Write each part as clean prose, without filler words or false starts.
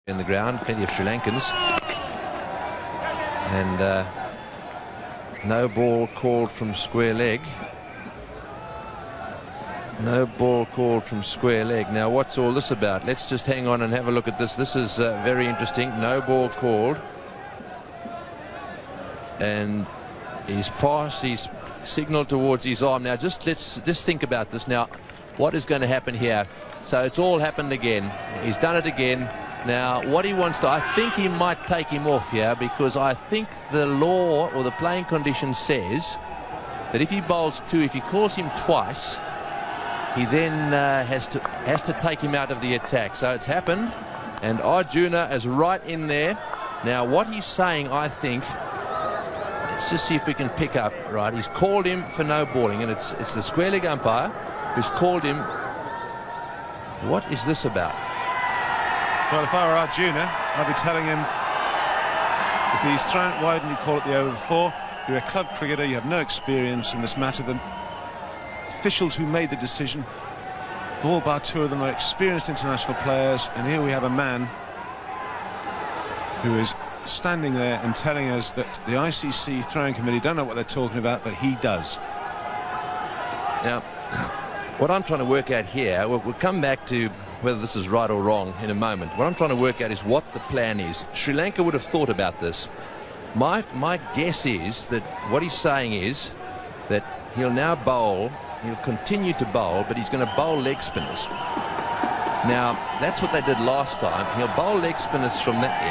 in the ground, plenty of Sri Lankans, and no ball called from square leg. No ball called from square leg. Now what's all this about? Let's just hang on and have a look at this. This is very interesting. No ball called, and he's passed, he's signaled towards his arm. Now let's think about this. Now what is going to happen here? So it's all happened again. He's done it again. Now what he wants to, I think he might take him off here, because I think the law or the playing condition says that if he bowls two, if he calls him twice, he then has to take him out of the attack. So it's happened, and Arjuna is right in there. Now what he's saying, I think, let's just see if we can pick up. Right, he's called him for no balling, and it's the square leg umpire who's called him. What is this about? Well, if I were Arjuna, I'd be telling him, if he's thrown it wide and you call it the over before, you're a club cricketer, you have no experience in this matter. The officials who made the decision, all bar two of them, are experienced international players, and here we have a man who is standing there and telling us that the ICC throwing committee don't know what they're talking about, but he does. Now, what I'm trying to work out here, we'll come back to whether this is right or wrong in a moment. What I'm trying to work out is what the plan is. Sri Lanka would have thought about this. My guess is that what he's saying is that he'll now bowl, he'll continue to bowl, but he's going to bowl leg spinners. Now, that's what they did last time. He'll bowl leg spinners from that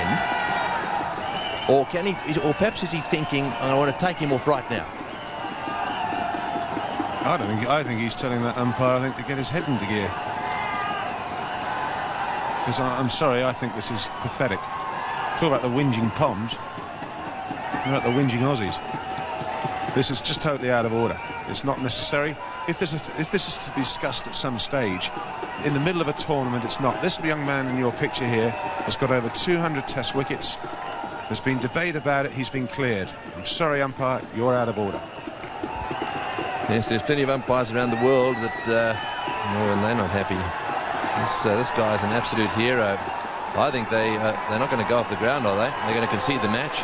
end. Or can he, or perhaps is he thinking, I want to take him off right now? I think he's telling that umpire, I think, to get his head into gear. Because I'm sorry, I think this is pathetic. Talk about the whinging Poms. What about the whinging Aussies? This is just totally out of order. It's not necessary. If this is to be discussed at some stage, in the middle of a tournament, it's not. This young man in your picture here has got over 200 test wickets. There's been debate about it. He's been cleared. I'm sorry, umpire, you're out of order. Yes, there's plenty of umpires around the world that, and they're not happy. This guy's an absolute hero. I think they're not going to go off the ground, are they? They're going to concede the match.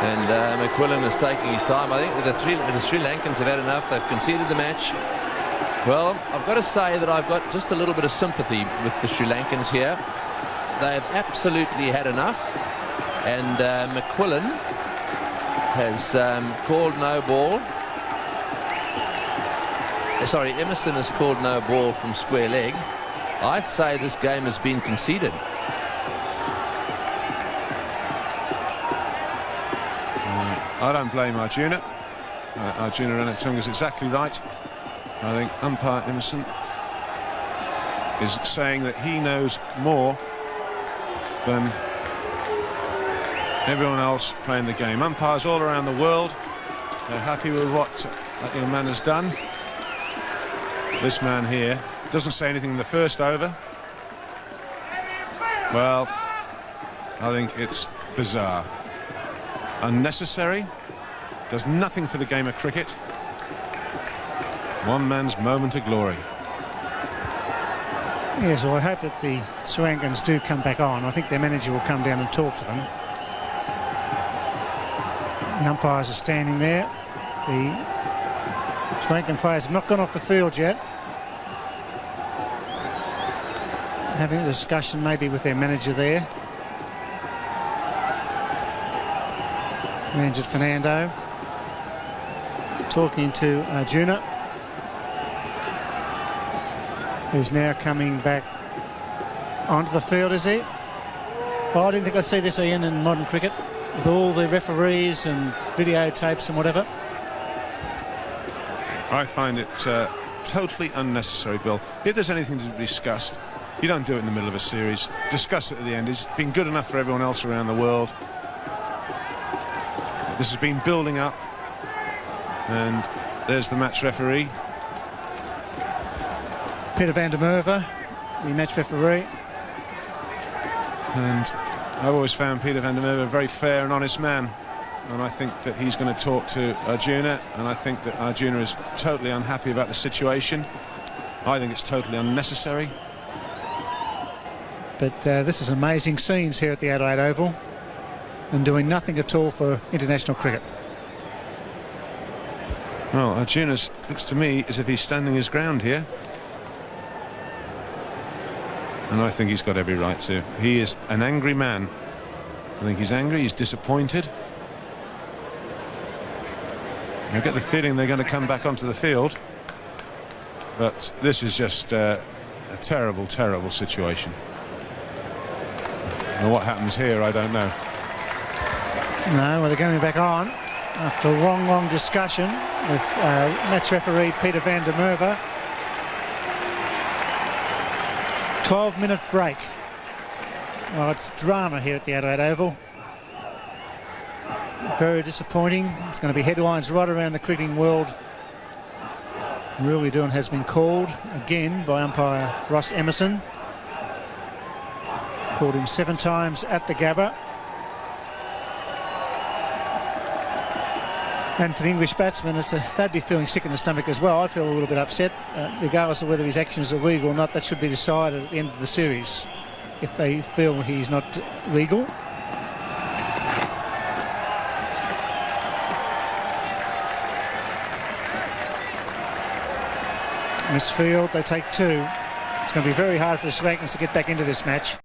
And McQuillan is taking his time. I think the Sri Lankans have had enough. They've conceded the match. Well, I've got to say that I've got just a little bit of sympathy with the Sri Lankans here. They've absolutely had enough. And McQuillan has called no ball. Sorry, Emerson has called no ball from square leg. I'd say this game has been conceded. I don't blame Arjuna. Arjuna Ranatunga is exactly right. I think umpire Emerson is saying that he knows more than everyone else playing the game. Umpires all around the world, they're happy with what that young man has done. This man here doesn't say anything in the first over. Well, I think it's bizarre. Unnecessary. Does nothing for the game of cricket. One man's moment of glory. Yes, well, I hope that the Sri Lankans do come back on. I think their manager will come down and talk to them. The umpires are standing there. The Sri Lankan players have not gone off the field yet. Having a discussion maybe with their manager there. Ranjit Fernando talking to Arjuna, who's now coming back onto the field, is he? Well, I didn't think I'd see this, Ian, in modern cricket, with all the referees and videotapes and whatever. I find it totally unnecessary, Bill. If there's anything to be discussed, you don't do it in the middle of a series. Discuss it at the end. It's been good enough for everyone else around the world. This has been building up, and there's the match referee. Peter van der Merwe, the match referee. And I've always found Peter van der Merwe a very fair and honest man. And I think that he's going to talk to Arjuna, and I think that Arjuna is totally unhappy about the situation. I think it's totally unnecessary. But this is amazing scenes here at the Adelaide Oval, and doing nothing at all for international cricket. Well, Arjunas looks to me as if he's standing his ground here. And I think he's got every right to. He is an angry man. I think he's angry, he's disappointed. I get the feeling they're going to come back onto the field. But this is just a terrible, terrible situation. And what happens here, I don't know. No, well, they're going back on after a long discussion with match referee Peter van der Merwe. 12-minute break. Well, it's drama here at the Adelaide Oval. Very disappointing. It's going to be headlines right around the cricketing world. Really doing has been called again by umpire Ross Emerson. Called him 7 times at the Gabba. And for the English batsmen, they'd be feeling sick in the stomach as well. I feel a little bit upset, regardless of whether his actions are legal or not. That should be decided at the end of the series, if they feel he's not legal. Misfield, they take 2. It's going to be very hard for the Sri Lankans to get back into this match.